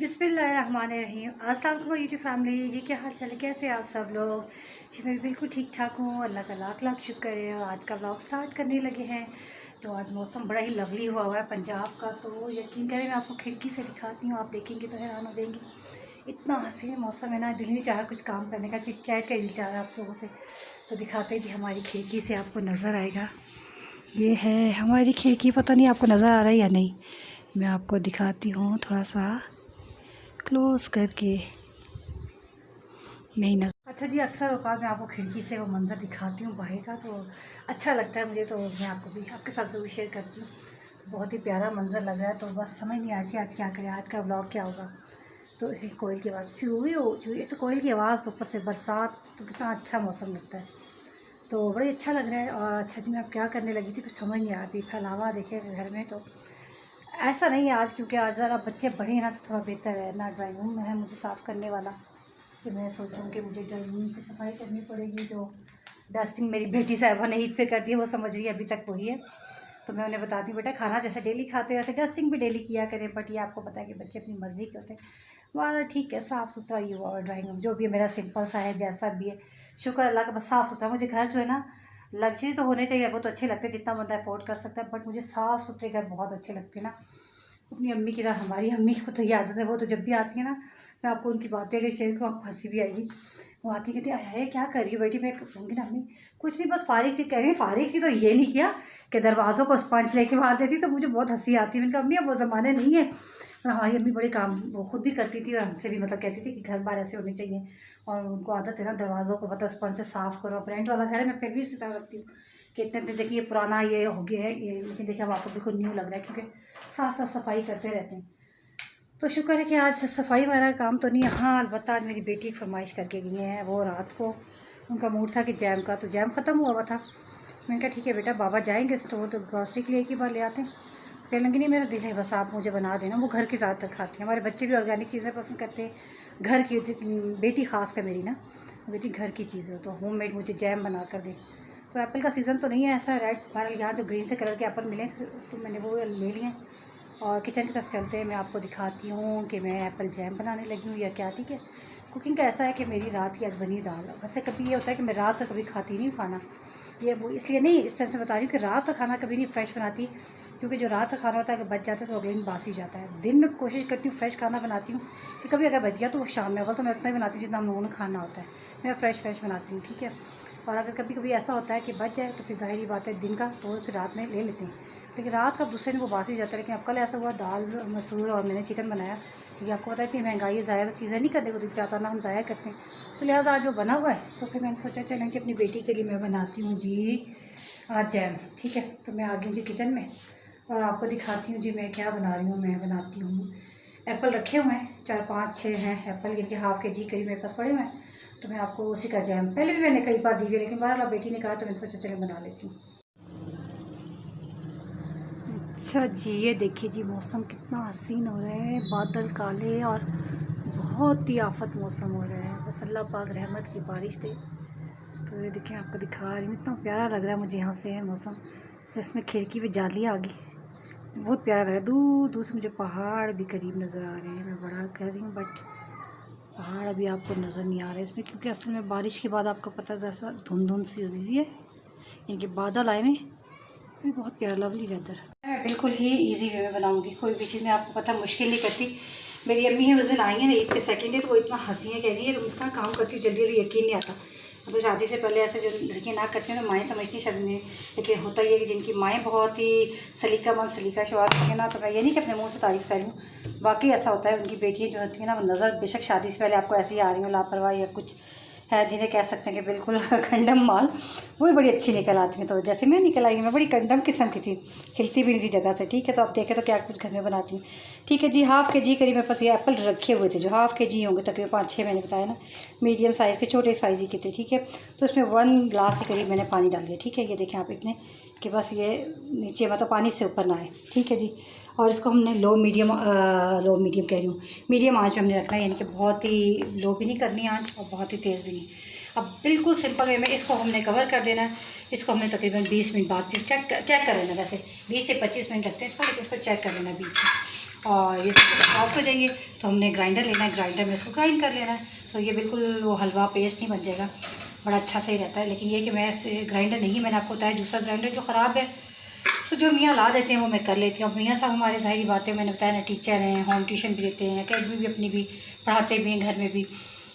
बिस्मिल्लाहिर्रहमानिर्रहीम। अस्सलाम वालेकुम यूट्यूब फैमिली जी, क्या हाल चाल है, कैसे आप सब लोग। जी मैं बिल्कुल ठीक ठाक हूँ, अल्लाह का लाख लाख शुक्र है। और आज का ब्लॉग स्टार्ट करने लगे हैं। तो आज मौसम बड़ा ही लवली हुआ है पंजाब का, तो यकीन करें मैं आपको खिड़की से दिखाती हूँ, आप देखेंगे तो हैरान हो जाएंगे। इतना हसीन मौसम है ना, दिल नहीं चाह रहा कुछ काम करने का, चिट चैट का दिल चाह रहा है आप लोगों से। तो दिखाते जी हमारी खिड़की से, आपको नज़र आएगा। ये है हमारी खिड़की, पता नहीं आपको नज़र आ रहा है या नहीं, मैं आपको दिखाती हूँ थोड़ा सा क्लोज करके। नहीं नज़र। अच्छा जी, अक्सर औकात मैं आपको खिड़की से वो मंज़र दिखाती हूँ बाहर का, तो अच्छा लगता है मुझे, तो मैं आपको भी आपके साथ ज़रूर शेयर करती हूँ। बहुत ही प्यारा मंज़र लग रहा है, तो बस समझ नहीं आ रही आज क्या करें, आज का व्लॉग क्या होगा। तो कोयल की आवाज़ एक तो कोयल की आवाज़, ऊपर से बरसात, तो कितना अच्छा मौसम लगता है, तो बड़ा अच्छा लग रहा है। और अच्छा जी, मैं अब क्या करने लगी थी कुछ समझ नहीं आती, फैलावा देखे घर में, तो ऐसा नहीं है आज, क्योंकि आज ज़रा बच्चे बड़े हैं ना, तो थोड़ा बेहतर है ना। ड्राइंग रूम है मुझे साफ़ करने वाला, कि मैं सोचूं कि मुझे ड्राइंग रूम की सफाई करनी पड़ेगी। जो डस्टिंग मेरी बेटी साहिबा ने ईद पे कर दी है, वो समझ रही है अभी तक वही है। तो मैं उन्हें बताती हूँ, बेटा खाना जैसे डेली खाते हैं वैसे डस्टिंग भी डेली किया करें। बट ये आपको पता है कि बच्चे अपनी मर्ज़ी के होते हैं। वाला ठीक है, साफ़ सुथरा ही हुआ। और ड्राइंग रूम जो भी है मेरा सिंपल सा है, जैसा भी है, शुक्र अल्लाह का, बस साफ़ सुथरा। मुझे घर जो है ना, लग्जरी तो होने चाहिए, वो तो अच्छे लगते हैं जितना बंदा अफोर्ड कर सकता है, बट मुझे साफ़ सुथरे घर बहुत अच्छे लगते हैं ना। अपनी अम्मी की तरह, हमारी अम्मी को तो ये आदत है, वो तो जब भी आती है ना, मैं आपको उनकी बातें अगर शेयर करूँ आपको हंसी भी आएगी। वो आती कहती है क्या कर रही हो बेटी, मैं कहूँगी ना अम्मी कुछ नहीं, बस फारिग थी। कह रही फारिग थी तो ये नहीं किया कि दरवाज़ों को स्पंज लेके मार देती, तो मुझे बहुत हंसी आती है। मैंने कहा अम्मी अब वो ज़माने नहीं है। हमारी अम्मी बड़े काम वो खुद भी करती थी, और हमसे भी मतलब कहती थी कि घर बार ऐसे होने चाहिए, और उनको आदत है ना दरवाज़ों को मतलब स्पंज से साफ़ करो। रेंट वाला घर है, मैं फिर भी इसी तरह रखती हूँ कि इतने दिन देखिए पुराना ये हो गया है ये, लेकिन देखिए अब आपको बिल्कुल न्यू लग रहा है, क्योंकि साथ साथ सफाई करते रहते हैं। तो शुक्र है कि आज सफाई वाला काम तो नहीं है। हाँ अलबत्ता आज मेरी बेटी फरमाइश करके गई हैं, वो रात को उनका मूड था कि जैम का, तो जैम ख़त्म हुआ था। मैंने कहा ठीक है बेटा, बाबा जाएंगे स्टोर तो ग्रॉसरी के लिए एक ही बार ले आते हैं। तो कहने लगी नहीं मेरा दिल है, बस आप मुझे बना देना। वो घर के ज़्यादातर खाती हैं, हमारे बच्चे भी ऑर्गेनिक चीज़ें पसंद करते हैं, घर की। बेटी ख़ास कर मेरी ना, बेटी घर की चीज़ हो तो होममेड मुझे जैम बना कर दे। तो एप्पल का सीज़न तो नहीं है ऐसा रेड, बहरहाल यहाँ जो ग्रीन से कलर के एप्पल मिले तो मैंने वो ले लिए। और किचन की तरफ चलते हैं, मैं आपको दिखाती हूँ कि मैं एप्पल जैम बनाने लगी हूँ या क्या। ठीक है, कुकिंग का ऐसा है कि मेरी रात की आज बनी दाल। वैसे कभी ये होता है कि मैं रात तक कभी खाती नहीं खाना, ये वो इसलिए नहीं, इस तरह से बता रही हूँ कि रात का खाना कभी नहीं फ्रेश बनाती, क्योंकि जो रात का खाना होता है कि बच जाता है तो अगले दिन बासी जाता है। दिन में कोशिश करती हूँ फ्रेश खाना बनाती हूँ, कि कभी अगर बच गया तो वो शाम में, अवल तो मैं उतना ही बनाती हूँ जितना हम लोगों ने खाना होता है, मैं फ्रेश बनाती हूँ। ठीक है, और अगर कभी कभी ऐसा होता है कि बच जाए तो फिर ज़ाहिर बात है दिन का तो फिर रात में ले लेते हैं, लेकिन रात का दूसरे दिन वो बासी हो जाता है। लेकिन अब कल ऐसा हुआ, दाल मसूर और मैंने चिकन बनाया, क्योंकि आपको पता है कि महंगाई है, ज़्यादा चीज़ें नहीं करने को दिल चाहता ना, हम ज़ाया करते हैं। तो लिहाजा आज जो बना हुआ है, तो फिर मैंने सोचा चलें जी अपनी बेटी के लिए मैं बनाती हूँ जी आज जैम। ठीक है, तो मैं आ गई जी किचन में और आपको दिखाती हूँ जी मैं क्या बना रही हूँ। मैं बनाती हूँ, एप्पल रखे हुए हैं 4-5-6 हैं एप्पल, जिनके हाफ़ के जी करीब मेरे पास पड़े हुए हैं। तो मैं आपको उसी का जैम, पहले भी मैंने कई बार दी हुई, लेकिन बहरहाल बेटी ने कहा तो मैंने सोचा चले बना लेती हूँ। अच्छा जी, ये देखिए जी मौसम कितना हसीन हो रहा है, बादल काले और बहुत ही आफत मौसम हो रहा है। बस अल्लाह पाक रहमत की बारिश दे। तो ये देखिए आपको दिखा रही हूँ, इतना प्यारा लग रहा है मुझे यहाँ से मौसम। जैसे इसमें खिड़की पे जाली आ गई, बहुत प्यारा लग रहा है। दूर दूर से मुझे पहाड़ भी करीब नज़र आ रहे हैं। मैं बड़ा कर रही हूँ बट पहाड़ अभी आपको नज़र नहीं आ रहे इसमें, क्योंकि असल में बारिश के बाद आपको पता है जैसा धुंध सी हुई है, इनके बादल आए हुए, बहुत प्यारा लवली वेदर। मैं बिल्कुल ही इजी वे में बनाऊंगी, कोई भी चीज़ मैं आपको पता मुश्किल नहीं करती। मेरी अम्मी है उस दिन आई है ईद के सेकंड डे, तो वो इतना हंसी है, कह रही है तुम इस तरह काम करती हो जल्दी जल्दी, यकीन नहीं आता। तो शादी से पहले ऐसे जो लड़कियाँ ना करती हैं तो माएँ समझती शादी में, लेकिन होता ही है कि जिनकी माएँ बहुत ही सलीकामंद सलीका शुआर होती है ना, तो मैं ये नहीं कि अपने मुँह से तारीफ़ कर रही हूँ, वाकई ऐसा होता है। उनकी बेटियाँ जो होती हैं ना, वो नज़र बेशक शादी से पहले आपको ऐसी ही आ रही हूँ लापरवाह या कुछ है, जिन्हें कह सकते हैं कि बिल्कुल कंडम माल, वो भी बड़ी अच्छी निकल आती हैं। तो जैसे मैं निकल आई, मैं बड़ी कंडम किस्म की थी, हिलती भी नहीं थी जगह से। ठीक है, तो आप देखें तो क्या कुछ घर में बनाती हूँ। ठीक है जी, हाफ़ के जी करीब मेरे पास ये एप्पल रखे हुए थे, जो हाफ़ के जी होंगे तकरीबन 5-6 मैंने बताया ना, मीडियम साइज़ के, छोटे साइज़ ही के थे। ठीक है, तो इसमें 1 ग्लास के करीब मैंने पानी डाल दिया। ठीक है, ये देखें आप इतने कि बस ये नीचे मतलब पानी से ऊपर ना आए। ठीक है जी, और इसको हमने लो मीडियम कह रही हूँ, मीडियम आंच में हमने रखना है, यानी कि बहुत ही लो भी नहीं करनी आंच और बहुत ही तेज़ भी नहीं। अब बिल्कुल सिंपल वे में इसको हमने कवर कर देना है। इसको हमने तकरीबन 20 मिनट बाद फिर चेक कर लेना। वैसे 20 से 25 मिनट लगते हैं इसको, लेकिन इसको चेक कर लेना बीच में। और ये सॉफ्ट हो जाएंगे तो हमने ग्राइंडर लेना है, ग्राइंडर में इसको ग्राइंड कर लेना है। तो ये बिल्कुल वो हलवा पेस्ट नहीं बन जाएगा, बड़ा अच्छा सही रहता है। लेकिन ये कि मैं ग्राइंडर नहीं, मैंने आपको बताया जूसर ग्राइंडर जो ख़राब है, तो जो मियाँ ला देते हैं वो मैं कर लेती हूँ। मियाँ साहब हमारे ज़ाहिरी बातें, मैंने बताया ना, टीचर हैं, होम ट्यूशन भी देते हैं, अकेडमी भी अपनी भी पढ़ाते भी हैं घर में भी,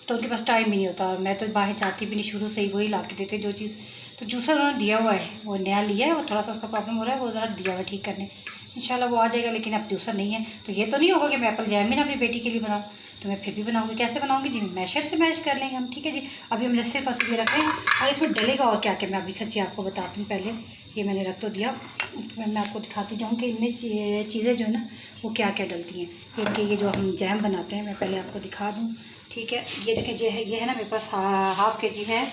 तो उनके पास टाइम भी नहीं होता। और मैं तो बाहर जाती भी नहीं, शुरू से ही वही ला के देते जो चीज़। तो जूसर उन्होंने दिया हुआ है, वो नया लिया है, वो थोड़ा सा उसका प्रॉब्लम हो रहा है, वो ज़रा दिया हुआ है ठीक करने, इंशाल्लाह वो आ जाएगा। लेकिन अब जूसर नहीं है तो ये तो नहीं होगा कि मैं एप्पल जैम ही ना अपनी बेटी के लिए बनाऊँ, तो मैं फिर भी बनाऊँगी। कैसे बनाऊँगी जी? मैशर से मैश कर लेंगे हम, ठीक है जी। अभी हमने सिर्फ फंस ये रखें और इसमें डलेगा और क्या क्या मैं अभी सच्ची आपको बताती हूँ। पहले ये मैंने रख तो दिया, इसमें मैं आपको दिखाती जाऊँ कि इनमें चीज़ें जो है ना वो क्या क्या डलती हैं। इनके ये जो हम जैम बनाते हैं मैं पहले आपको दिखा दूँ, ठीक है। ये देखें, ये है ना मेरे पास हाफ़ kg है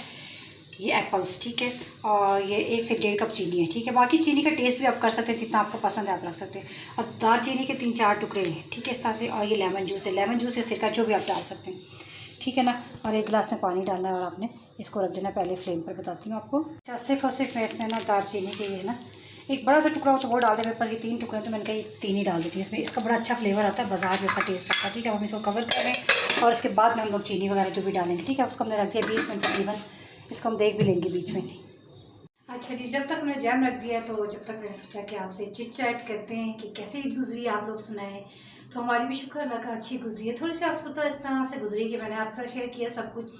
ये एप्पल्स, ठीक है। और ये 1 से 1.5 कप चीनी है, ठीक है। बाकी चीनी का टेस्ट भी आप कर सकते हैं, जितना आपको पसंद है आप रख सकते हैं। और दार चीनी के 3-4 टुकड़े हैं, ठीक है, इस तरह से। और ये लेमन जूस है, लेमन जूस या सिरका जो भी आप डाल सकते हैं, ठीक है ना। और 1 गिलास में पानी डालना है और आपने इसको रख देना पहले फ्लेम पर, बताती हूँ आपको। अच्छा, सिर्फ और सिर्फ मैं इसमें ना दार चीनी के ये ना एक बड़ा सा टुकड़ा हो तो वो डाल दे। मेरे पास ये 3 टुकड़े तो मैंने कहा ये 3 ही डाल देती हूँ इसमें, इसका बड़ा अच्छा फ्लेवर आता है, बाजार जैसा टेस्ट आता है, ठीक है। हम इसको कवर कर लें और इसके बाद में हम लोग चीनी वगैरह जो भी डालेंगे, ठीक है। उसको हमने रख दिया 20 मिनट तकरीबन, इसको हम देख भी लेंगे बीच में थी। अच्छा जी, जब तक हमने जैम रख दिया तो जब तक मैंने सोचा कि आपसे चिट चैट करते हैं कि कैसे ईद गुजरी, आप लोग सुनाएं। तो हमारी भी शुक्र अल्लाह का अच्छी गुजरी है, थोड़ी सी आप तो इस तरह से गुजरी कि मैंने आपके साथ शेयर किया सब कुछ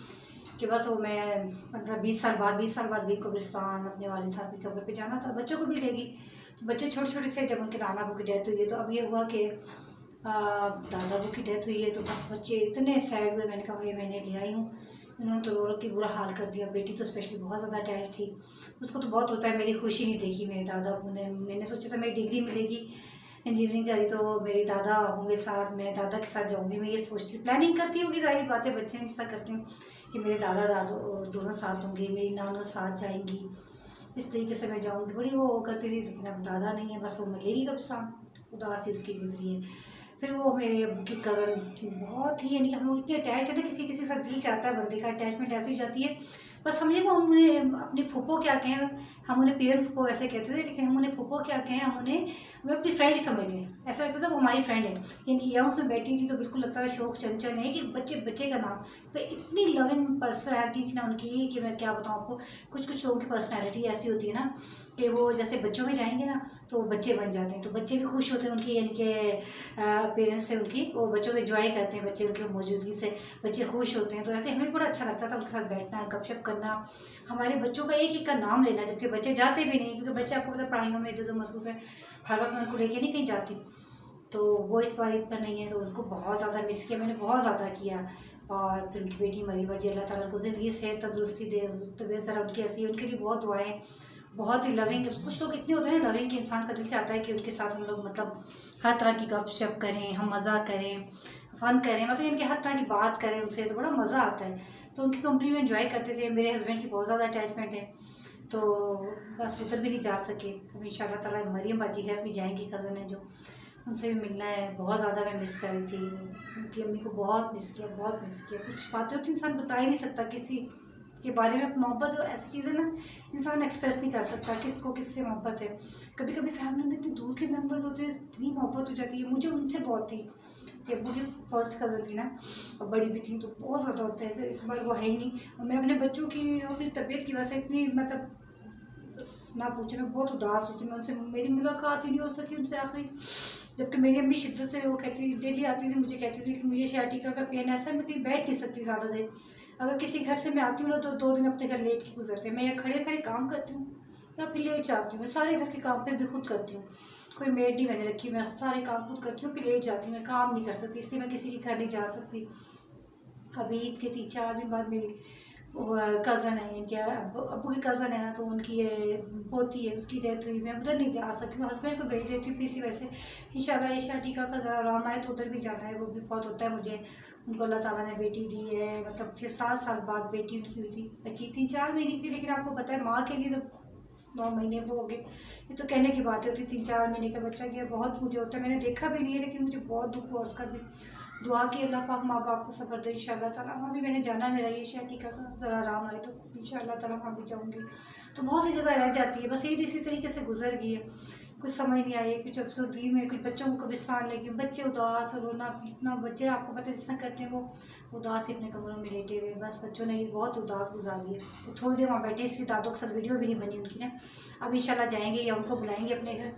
कि बस वो मैं मतलब 20 साल बाद गई कब्रिस्तान, अपने वालिद साहब की कब्र पे जाना था, बच्चों को भी लेगी। तो बच्चे छोटे छोटे थे जब उनके नाना अबू की डेथ हुई है। तो अब ये हुआ कि दादा अबू की डेथ हुई है, तो बस बच्चे इतने सैड हुए, मैंने कहा ये मैंने ले आई हूँ। उन्होंने तो रो रो के बुरा हाल कर दिया, बेटी तो स्पेशली बहुत ज़्यादा अटैच थी, उसको तो बहुत होता है। मेरी खुशी नहीं देखी मेरे दादा अबू ने। मैंने सोचा था मेरी डिग्री मिलेगी, इंजीनियरिंग करी तो मेरे दादा होंगे साथ, मैं दादा के साथ जाऊँगी, मैं ये सोचती प्लानिंग करती होगी, सारी बातें बच्चे ऐसा करते हैं कि मेरे दादा दादू दोनों साथ होंगे, मेरी नानों साथ जाएंगी, इस तरीके से मैं जाऊँगी, बड़ी वो करती थी। लेकिन अब दादा नहीं है, बस वो मिलेगी कब शाम, उदासी उसकी गुजरी है। फिर वो मेरे अबू की कज़न बहुत ही, यानी हम लोग इतने अटैच है ना, किसी किसी के साथ दिल चाहता है बंदे का, अटैचमेंट ऐसी हो जाती है। बस समझे वो हम उन्हें अपनी फूफो क्या कहें, हम उन्हें पेयर फूफो ऐसे कहते थे, लेकिन हम उन्हें फूफो क्या कहें, हम उन्हें वो अपनी फ्रेंड ही समझ लें। ऐसा लगता था वो हमारी फ्रेंड है। इनकी यंग्स में बैठी थी तो बिल्कुल लगता था शोक चंचल है कि बच्चे बच्चे का नाम। तो इतनी लविंग पर्सनैलिटी थी ना उनकी कि मैं क्या बताऊँ आपको। कुछ कुछ लोगों की पर्सनैलिटी ऐसी होती है ना कि वो जैसे बच्चों में जाएंगे ना तो वो बच्चे बन जाते हैं, तो बच्चे भी खुश होते हैं उनकी, यानी कि पेरेंट्स से उनकी, वो बच्चों में इंजॉय करते हैं, बच्चे उनकी मौजूदगी से बच्चे खुश होते हैं। तो ऐसे हमें बड़ा अच्छा लगता था उनके साथ बैठना, गपशप करना, हमारे बच्चों का एक एक का नाम लेना, जबकि बच्चे जाते भी नहीं, क्योंकि बच्चे आपको पता पढ़ाइयों में इधर उधर मसरूफ है, हर वक्त मैं उनको लेके नहीं कहीं जाती। तो वो इस बार ईद पर नहीं है, तो उनको बहुत ज़्यादा मिस किया मैंने, बहुत ज़्यादा किया। और फिर उनकी बेटी मरीमा जी, अल्लाह ताला उनको ज़िंदगी से तंदुरुस्ती दे, तबीयत ज़रा उनकी ऐसी, उनके लिए बहुत दुआएं, बहुत ही लविंग। कुछ लोग इतने होते हैं लविंग कि इंसान का दिल चाहता है कि उनके साथ हम लोग मतलब हर तरह की गपशप करें, हम मज़ा करें, फ़न करें, मतलब इनके हर तरह की बात करें उनसे, तो बड़ा मज़ा आता है। तो उनकी कंपनी में एंजॉय करते थे। मेरे हस्बैंड की बहुत ज़्यादा अटैचमेंट है, तो बस उधर भी नहीं जा सके। अब इंशाल्लाह ताला मरियम बाजी घर भी जाएंगी, कज़न है जो, उनसे भी मिलना है। बहुत ज़्यादा मैं मिस कर रही थी उनकी अम्मी को, बहुत मिस किया, बहुत मिस किया। कुछ बातें होती इंसान बता ही नहीं सकता किसी के बारे में। मोहब्बत ऐसी चीज़ है ना, इंसान एक्सप्रेस नहीं कर सकता किसको किससे मोहब्बत है। कभी कभी फैमिली में इतने दूर के मेम्बर्स होते हैं, इतनी मोहब्बत हो जाती है। मुझे उनसे बहुत थी, ये मुझे फर्स्ट कज़न थी ना, और बड़ी भी थी, तो बहुत ज़्यादा होता है। इस बार वो है ही नहीं, और मैं अपने बच्चों की अपनी तबीयत की वजह से इतनी मतलब ना पूछे, मैं बहुत उदास होती। मैं उनसे मेरी मुलाकात ही नहीं हो सकी उनसे आखिरी। जबकि मेरी अम्मी शिद्दत से वो कहती, डेली आती थी, मुझे कहती थी कि मुझे शाटिका का पेन ऐसा है, मैं कहीं बैठ नहीं सकती ज़्यादा देर। अगर किसी घर से मैं आती हूँ ना तो 2 दिन अपने घर लेट के गुजरते हैं। मैं या खड़े खड़े काम करती हूँ या फिर लेट जाती हूँ। मैं सारे घर के काम फिर भी खुद करती हूँ, कोई मेड नहीं मैंने रखी, मैं सारे काम खुद करती हूँ, फिर लेट जाती हूँ, मैं काम नहीं कर सकती, इसलिए मैं किसी के घर नहीं जा सकती। अभी ईद के 3-4 दिन बाद मेरी कज़न है, इनके अब्बू की कज़न है ना, तो उनकी ये पोती है, उसकी डेथ हुई। मैं उधर नहीं जा सकी, हस्बैंड को भेज देती हूँ इसी वजह से। इंशाल्लाह ये शाटिका का ज़रा आराम आए तो उधर भी जाना है, वो भी बहुत होता है मुझे। उनको अल्लाह ताला ने बेटी दी है, मतलब 6-7 साल बाद बेटी उनकी हुई थी, बच्ची 3-4 महीने की थी। लेकिन आपको पता है माँ के लिए तो 9 महीने वो हो गए, ये तो कहने की बात होती। 3-4 महीने का बच्चा गया, बहुत मुझे होता है। मैंने देखा भी नहीं है, लेकिन मुझे बहुत दुख हुआ उसका भी। दुआ की अल्लाह पाक माँ बाप को सब्र दे इंशाल्लाह ताला। वहाँ भी मैंने जाना, मेरा ये शाटिका का ज़रा आराम आए तो इंशाल्लाह ताला वहाँ भी जाऊँगी। तो बहुत सी जगह रह जाती है, बस ईद इसी तरीके से गुजर गई है। कुछ समझ नहीं आई, कुछ अफसोसगी में, कुछ बच्चों को कब्रिस्तान लेके बच्चे उदास और रोना पीटना, बच्चे आपको पता है जिस तरह करते हैं वो उदास ही अपने कमरों में लेटे हुए, बस बच्चों ने बहुत उदास गुजार दिया। तो थोड़ी देर वहाँ बैठे, इसकी दादों के साथ वीडियो भी नहीं बनी उनकी ना। अब इंशाल्लाह जाएंगे या उनको बुलाएंगे अपने घर,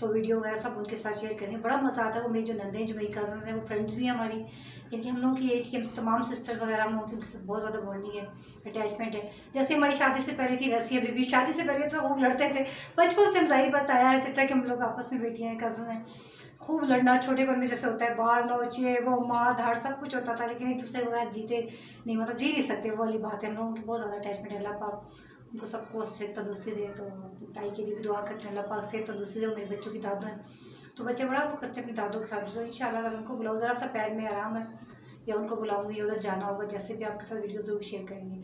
तो वीडियो वगैरह सब उनके साथ शेयर करेंगे। बड़ा मज़ा आता है। वो मेरी जो नंदे हैं, जो मेरी कज़न्स हैं, वो फ्रेंड्स भी हैं हमारी, यानी कि हम लोगों की एज की तमाम सिस्टर्स वगैरह हम लोगों की उनके साथ बहुत ज़्यादा बॉन्डिंग है, अटैचमेंट है। जैसे हमारी शादी से पहले थी वैसी अभी भी। शादी से पहले तो खूब लड़ते थे, बचपन से हम जाहिर बात आया है चचा कि हम लोग आपस में बेटियाँ हैं, कज़न हैं, खूब लड़ना छोटेपन में जैसे होता है, बाल नोचे वो मार धाड़ सब कुछ होता था, लेकिन एक दूसरे के जीते नहीं, मतलब जी नहीं सकते, वो वाली बात है। हम लोगों की बहुत ज़्यादा अटैचमेंट है। अल्लाह पाक उनको सबको सेहत तंदुरुस्ती दे। तो ताई के लिए भी दुआ करते हैं, अल्लाह पाक सेहत तंदुरुस्ती दे। मेरे बच्चों की दादू हैं, तो बच्चे बड़ा वो करते हैं अपनी दादों के साथ। तो इंशाल्लाह अगर उनको बुलाओ, ज़रा सा पैर में आराम है, या उनको बुलाऊंगी, उधर जाना होगा, जैसे भी आपके साथ वीडियो ज़रूर शेयर करेंगे।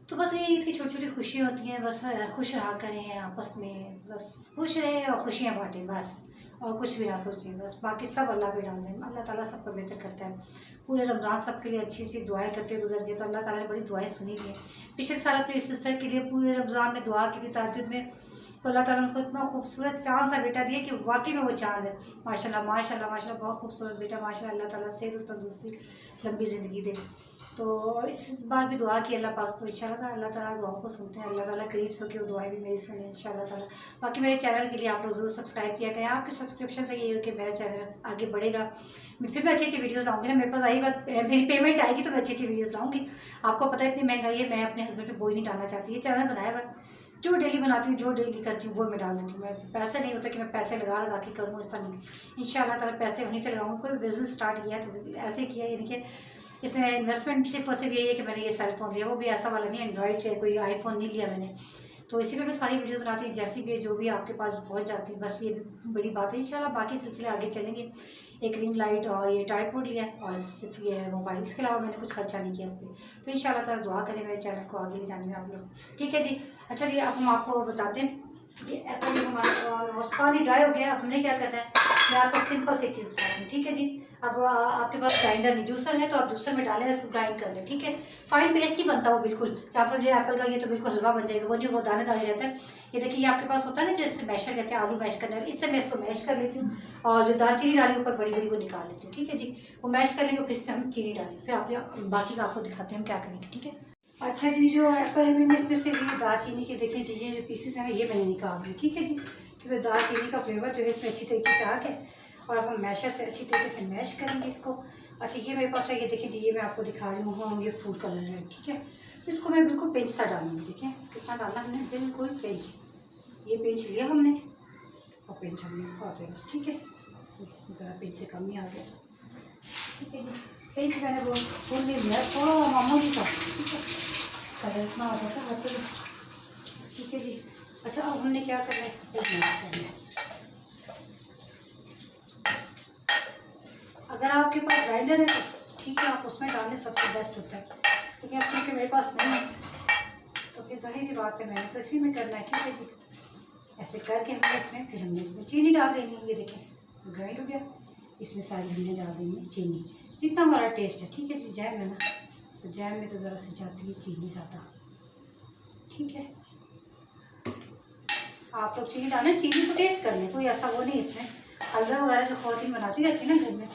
तो बस ये ईद की छोटी छोटी खुशियाँ होती हैं, बस खुश रहा करें आपस में, बस खुश रहें और खुशियाँ बाँटें बस, और कुछ भी ना सोचें, बस बाकी सब अल्लाह पे डाल दें। अल्लाह ताला सबको बेहतर करता है। पूरे रमज़ान सबके लिए अच्छी अच्छी दुआएं करते गुजर गए, तो अल्लाह ताला ने बड़ी दुआएं सुनी हुई हैं। पिछले साल अपनी सिस्टर के लिए पूरे रमज़ान में दुआ की थी तहज्जुद में, तो अल्लाह ताला ने उनको इतना खूबसूरत चाँद सा बेटा दिया कि वाकई में वो चाँद है। माशाल्लाह माशाल्लाह माशाल्लाह, बहुत खूबसूरत बेटा माशाल्लाह। अल्लाह ताला सेहत और तंदुरुस्ती लंबी ज़िंदगी दे। तो इस बार भी दुआ की अल्लाह पाक, तो इंशाल्लाह अल्लाह ताला दुआओं को सुनते हैं। अल्लाह ताला करीब से होकर वो दुआएं भी मेरी सुने इंशाल्लाह ताला। बाकी मेरे चैनल के लिए आप लोग ज़रूर सब्सक्राइब किया करें। आपके सब्सक्रिप्शन से ये हो कि मेरा चैनल आगे बढ़ेगा, फिर मैं अच्छी अच्छी वीडियोज़ लाऊंगी ना। मेरे पास आई बात, मेरी पेमेंट आएगी तो मैं अच्छी अच्छी वीडियोज़ लाऊंगी। आपको पता है इतनी महंगाई है, मैं अपने हस्बैंड पे बोझ नहीं डालना चाहती। ये चैनल बनाया हुआ जो डेली बनाती हूँ, जो डेली करती हूँ वो मैं डाल देती हूँ। मैं पैसे नहीं होता कि मैं पैसे लगा लगा के करूँ, इस तरह नहीं। इंशाल्लाह ताला पैसे वहीं से लगाऊंगी। कोई बिजनेस स्टार्ट किया है तो ऐसे किया, यानी कि इसमें इन्वेस्टमेंट सिर्फ और सिर्फ यही है कि मैंने ये सेल फ़ोन लिया, वो भी ऐसा वाला नहीं, एंड्रॉइड है, कोई आईफोन नहीं लिया मैंने। तो इसी में मैं सारी वीडियो बनाती हूँ, जैसी भी जो भी आपके पास पहुँच जाती है, बस ये बड़ी बात है। इंशाल्लाह बाकी सिलसिले आगे चलेंगे। एक रिंग लाइट और ये ट्राइपॉड लिया और सिर्फ ये है मोबाइल, इसके अलावा मैंने कुछ खर्चा नहीं किया इस पर। तो इंशाल्लाह ताला दुआ करें मेरे चैनल को आगे ले जाने में आप लोग, ठीक है जी। अच्छा जी, अब हम आपको बताते हैं, ये एप्पल हमारा पानी ड्राई हो गया। हमने क्या करना है, मैं आपको सिंपल सी चीज़ बताती हूँ, ठीक है जी। अब आपके पास ग्राइंडर नहीं, जूसर है, तो आप जूसर में डालें, इसको ग्राइंड कर लें, ठीक है। फाइन पेस्ट नहीं बनता वो बिल्कुल, कि आप समझे एप्पल का ये तो बिल्कुल हलवा बन जाएगा, वो नहीं, वो दाने दाने रहता है। ये देखिए, ये आपके पास होता है ना, जैसे मैशर कहते हैं, आलू मैश करने वाले, इससे मैं इसको मैश कर लेती हूँ, और जो दालचीनी डाली ऊपर बड़ी बड़ी वो निकाल लेती हूँ, ठीक है जी। वो मैश कर लेंगे, फिर इसमें हम चीनी डालेंगे, फिर आप बाकी का आपको दिखाते हैं हम क्या करेंगे, ठीक है। अच्छा जी, जो एप्पल है मैंने इसमें से ये दालचीनी के देखें जी, ये जो पीसेस हैं ये मैंने निकाल दिए, ठीक है जी, क्योंकि दालचीनी का फ्लेवर जो है इसमें अच्छी तरीके से आ गया। और अब हम मैशर से अच्छी तरीके से मैश करेंगे इसको। अच्छा, ये मेरे पास है, ये देखिए जी, ये मैं आपको दिखा रही हूँ, ये फूड कलर है, ठीक है। इसको मैं बिल्कुल पिंच सा डालूंगी, ठीक है। कितना डालना हमने, बिल्कुल पिंच, ये पिंच लिया हमने और पिंच हमने बहुत है बस, ठीक है। इसमें ज़रा पिंच से कम ही आ गया, ठीक है जी। पिंच मैंने वो फूल ले लिया, थोड़ा मामूली सा, ठीक है, कलर इतना आ जाता है, ठीक है जी। अच्छा, अब हमने क्या करना है, मैश करना है। अगर आपके पास ग्राइंडर है तो ठीक है, आप उसमें डालने सबसे बेस्ट होता है, लेकिन अब क्योंकि मेरे पास नहीं है तो फिर ज़ाहिर बात है मैंने तो इसी में करना है, ठीक है जी। ऐसे करके हमने इसमें, फिर हमने इसमें चीनी डाल देनी है, ये देखें ग्राइंड हो गया, इसमें सारी हमने डाल देनी है चीनी, इतना हमारा टेस्ट है, ठीक है जी। जैम है ना, तो जैम में तो ज़रा सी जाती है चीनी ज़्यादा, ठीक है। आप लोग चीनी डालें, चीनी को टेस्ट कर लें, कोई ऐसा वो नहीं इसमें। हलवा वगैरह जो ख़वातीन बनाती रहती है ना घर में,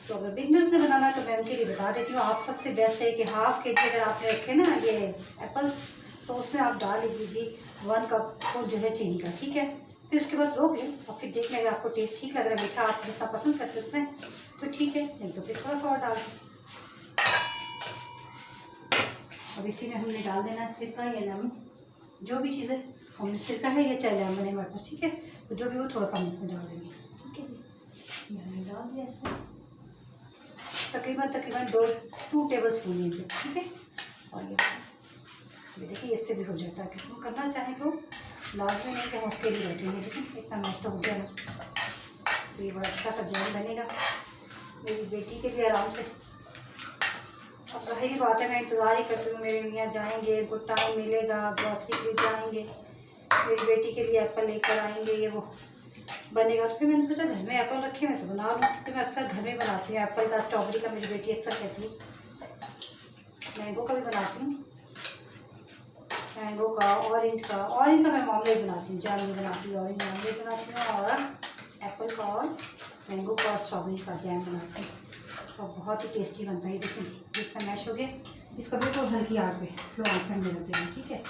तो अगर बिगनर से बनाना है तो मैं उनके लिए बता देती हूँ। आप सबसे बेस्ट है कि हाफ़ के जी अगर आपने रखे ना ये एप्पल, तो उसमें आप डाल लीजिए जी 1 कप जो है चीनी का, ठीक है। फिर उसके बाद रोक लें और फिर देख लें, अगर आपको टेस्ट ठीक लग रहा है, मीठा आप जितना पसंद करते हैं तो ठीक है, नहीं तो फिर थोड़ा सा और डाल दें। अब इसी में हमने डाल देना है सिरका या लेमन, जो भी चीज़ है, हमने सिरका है या चाहे लेमन है हमारे पास, ठीक है। तो जो भी हो थोड़ा सा हम इसमें डाल देंगे, ठीक है जी। ये हमने डाल दिया इसमें तकरीबन 2 टेबल स्पून लेंगे, ठीक है। और ये देखिए, इससे भी हो जाता है, कि हम करना चाहें तो लाजमी नहीं कि हम उसके लिए बैठेंगे, लेकिन इतना मैश तो हो गया ना, तो ये बड़ा अच्छा सा जैम बनेगा मेरी बेटी के लिए आराम से। अब ज़ाहिर बात है, मैं इंतज़ार ही करती हूँ, मेरे मियाँ जाएंगे, उनको टाइम मिलेगा, ग्रॉसरी के लिए जाएंगे, मेरी बेटी के लिए एप्पल लेकर आएंगे, ये वो बनेगा। तो फिर मैंने सोचा घर में एप्पल रखे हुए तो बना लूँ, क्योंकि मैं अक्सर घर में बनाती हूँ एप्पल का, स्ट्रॉबेरी का मेरी बेटी अक्सर कहती है, मैंगो का भी बनाती हूँ। मैंगो का, ऑरेंज का मैं ऑमलेट बनाती हूँ, जैम बनाती हूँ, ऑरेंज ऑमलेट बनाती हूँ, और एप्पल का और मैंगो का और स्ट्रॉबेरी का जैम बनाती हूँ और बहुत ही टेस्टी बनता है। ये देखिए इतना मैश हो गया, इसको बिल्कुल हल्की आँच पे स्लो आँच में रखते हैं, ठीक है।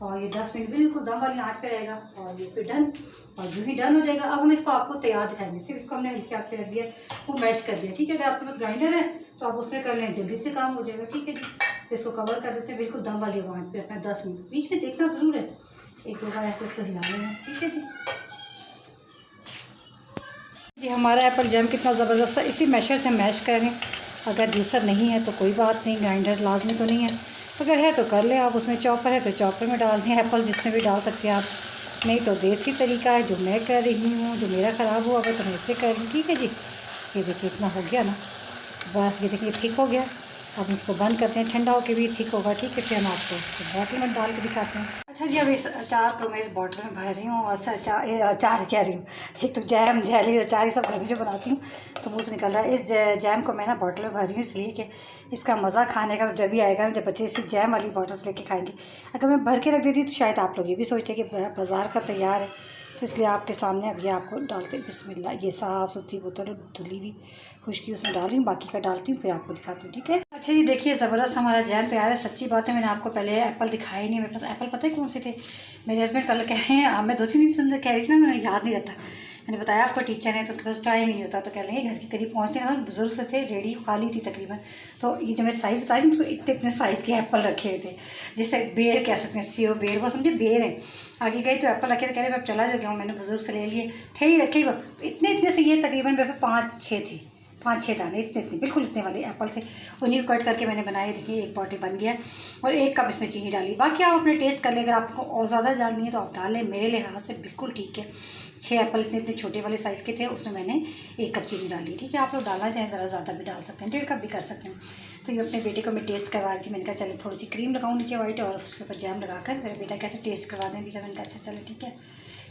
और ये 10 मिनट बिल्कुल दम वाली आँच पे रहेगा और ये फिर डन। और जो ही डन हो जाएगा, अब हम इसको आपको तैयार दिखाएंगे। सिर्फ इसको हमने हल्की आँच पे रख दिया, खूब मैश कर दिया, ठीक है। अगर आपके पास ग्राइंडर है तो आप उसमें कर लें, जल्दी से काम हो जाएगा, ठीक है जी। इसको कवर कर देते हैं, बिल्कुल दम वाली आँच पे रखना 10 मिनट। बीच में देखना ज़रूर है, एक दो बार ऐसे इसको हिला लेना, ठीक है जी। जी हमारा एप्पल जैम कितना ज़बरदस्त है, इसी मैशर से मैश करें। अगर जूसर नहीं है तो कोई बात नहीं, ग्राइंडर लाजमी तो नहीं है, अगर है तो कर लें आप। उसमें चॉपर है तो चॉपर में डाल दें, एप्पल जिसमें भी डाल सकते हैं आप। नहीं तो देसी तरीका है जो मैं कर रही हूँ, जो मेरा ख़राब हुआ वो तो मैं इससे कर रही, ठीक है जी। ये देखिए इतना हो गया ना, बस ये देखिए ठीक हो गया। अब इसको बंद करते हैं, ठंडा होकर भी ठीक होगा, ठीक है। फिर हम आपको इसको बॉटल में डाल के दिखाते हैं। अच्छा जी, अब इस अचार को मैं इस बॉटल में भर रही हूँ। और अचार कह रही हूँ, एक तो जैम जेली अचार ये सब घर में जो बनाती हूँ तो मुँह से निकल रहा है। इस जैम को मैं ना बॉटल में भर रही हूँ इसलिए कि इसका मज़ा खाने का तो जब भी आएगा ना, जब बच्चे इसी जैम वाली बॉटल्स लेके खाएंगे। अगर मैं भर के रख देती तो शायद आप लोग ये भी सोचते कि बाज़ार का तैयार है, तो इसलिए आपके सामने अब ये आपको डालते बिस्मिल्लाह। ये साफ़ सुथरी बोतल धुली हुई खुशकी उसमें डाल रही हूँ, बाकी का डालती हूँ फिर आपको दिखाती हूँ, ठीक है। अच्छा ये देखिए ज़बरदस्त हमारा जैम तैयार है। सच्ची बात है, मैंने आपको पहले एप्पल दिखाए ही नहीं। मेरे पास एप्पल पता है कौन से थे, मेरे हस्बैंड कल कह रहे हैं, मैं 2-3 दिन सुन कह रही थी ना, मैंने याद नहीं रहता। मैंने बताया आपको टीचर है तो उनके पास टाइम ही नहीं होता, तो कह लेंगे घर के करीब पहुँचने लगा, बुजुर्ग से थे, रेडी खाली थी तकरीबन। तो ये जो मैं साइज़ बता रही हूँ, इतने इतने साइज़ के एप्पल रखे हुए थे, जिससे बेर कह सकते हैं, सीओ बेर, वो समझे बेर है। आगे गई तो एप्पल रखे थे, कह रहे मैं अब चला जो गया हूँ, मैंने बुजुर्ग से ले लिए थे ही रखे वो इतने इतने से। ये तकरीबन मेरे पे 5-6 थे, 5-6 दाने, इतने इतने बिल्कुल इतने वाले एप्पल थे। उन्हीं को कट करके मैंने बनाए, देखिए एक बॉटल बन गया और 1 कप इसमें चीनी डाली। बाकी आप अपने टेस्ट कर लें, अगर आपको और ज़्यादा डालनी है तो आप डाल लें, मेरे लिहाज से बिल्कुल ठीक है। 6 एप्पल इतने इतने छोटे वाले साइज़ के थे, उसमें मैंने 1 कप चीनी डाली, ठीक है। आप लोग डालना चाहें ज़रा ज़्यादा भी डाल सकते हैं, 1.5 कप भी कर सकते हैं। तो ये अपने बेटे को मैं टेस्ट करवा रही थी, मैंने कहा चले थोड़ी सी क्रीम लगाऊँ नीचे वाइट और उसके ऊपर जैम लगाकर मेरा बेटा कहते टेस्ट करवा दें बेटा। मैंने कहा अच्छा चलो ठीक है,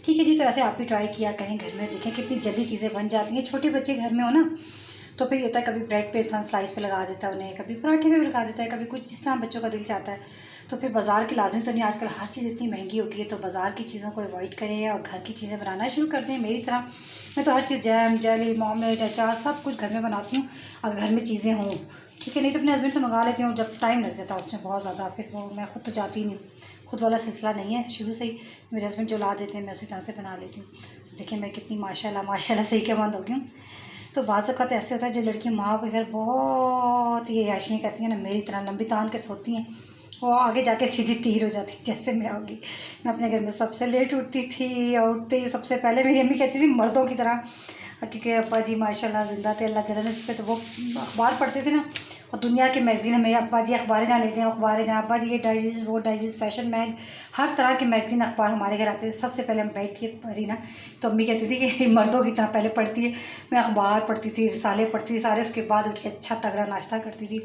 ठीक है जी। तो ऐसे आप भी ट्राई किया करें घर में, देखें कितनी जल्दी चीज़ें बन जाती हैं। छोटे बच्चे घर में हो ना तो फिर ये होता है, कभी ब्रेड पे इंसान स्लाइस पे लगा देता है उन्हें, कभी पराठे में भी लगा देता है, कभी कुछ जिस तरह बच्चों का दिल चाहता है। तो फिर बाज़ार की लाजमी तो नहीं, आजकल हर चीज़ इतनी महंगी हो गई है, तो बाज़ार की चीज़ों को अवॉइड करें और घर की चीज़ें बनाना शुरू कर दें। मेरी तरह मैं तो हर चीज़ जैम जेली ऑमलेट अचार सब कुछ घर में बनाती हूँ, अगर घर में चीज़ें हों, ठीक है। नहीं तो अपने हस्बैंड से मंगा लेती हूँ, जब टाइम लग जाता है उसमें बहुत ज़्यादा, फिर वो मैं खुद तो जाती नहीं, खुद वाला सिलसिला नहीं है शुरू से ही। मेरे हस्बैंड जो ला देते हैं मैं उसी तरह से बना लेती हूँ। तो देखिए मैं कितनी माशाल्लाह सही के बंद हो गई हूँ। तो बाज़ औक़ात ऐसे होता है जो लड़की माँ के घर बहुत ही याशियाँ करती हैं ना, मेरी तरह लंबी तान के सोती हैं, वो आगे जाके सीधी तीर हो जाती है। जैसे मैं होगी, मैं अपने घर में सबसे लेट उठती थी और उठते ही सबसे पहले मेरी अम्मी कहती थी मर्दों की तरह, क्योंकि अब्बा जी माशाल्लाह ज़िंदा थे, अल्लाह जरा नसीब पे, तो वो अखबार पढ़ते थे ना, और दुनिया के मैगज़ीन है। मेरे अब्बा जी अखबारें जहाँ लेते हैं अखबारें जहाँ, अब्बा जी ये डाइजेस्ट वो डाइजेस्ट फैशन मैग, हर तरह के मैगज़ीन अखबार हमारे घर आते थे। सबसे पहले हम बैठ के पढ़ी ना, तो अम्मी कहती थी कि मर्दों की तरह पहले पढ़ती है। मैं अखबार पढ़ती थी, रिसाले पढ़ती थी सारे, उसके बाद उठ के अच्छा तगड़ा नाश्ता करती थी।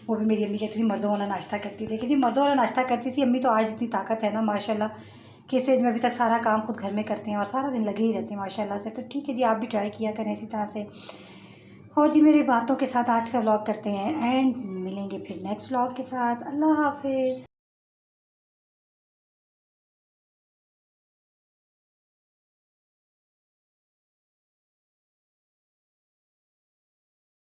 वो भी मेरी अम्मी कहती थी मर्दों वाला नाश्ता करती थी, जी मर्दों वाला नाश्ता करती थी अम्मी। तो आज इतनी ताकत है ना माशाल्लाह, कि इस एज में अभी तक सारा काम खुद घर में करते हैं और सारा दिन लगे ही रहते हैं माशाल्लाह से। तो ठीक है जी, आप भी ट्राई किया करें इसी तरह से। और जी मेरी बातों के साथ आज का व्लॉग करते हैं एंड, मिलेंगे फिर नेक्स्ट व्लॉग के साथ। अल्लाह हाफिज़।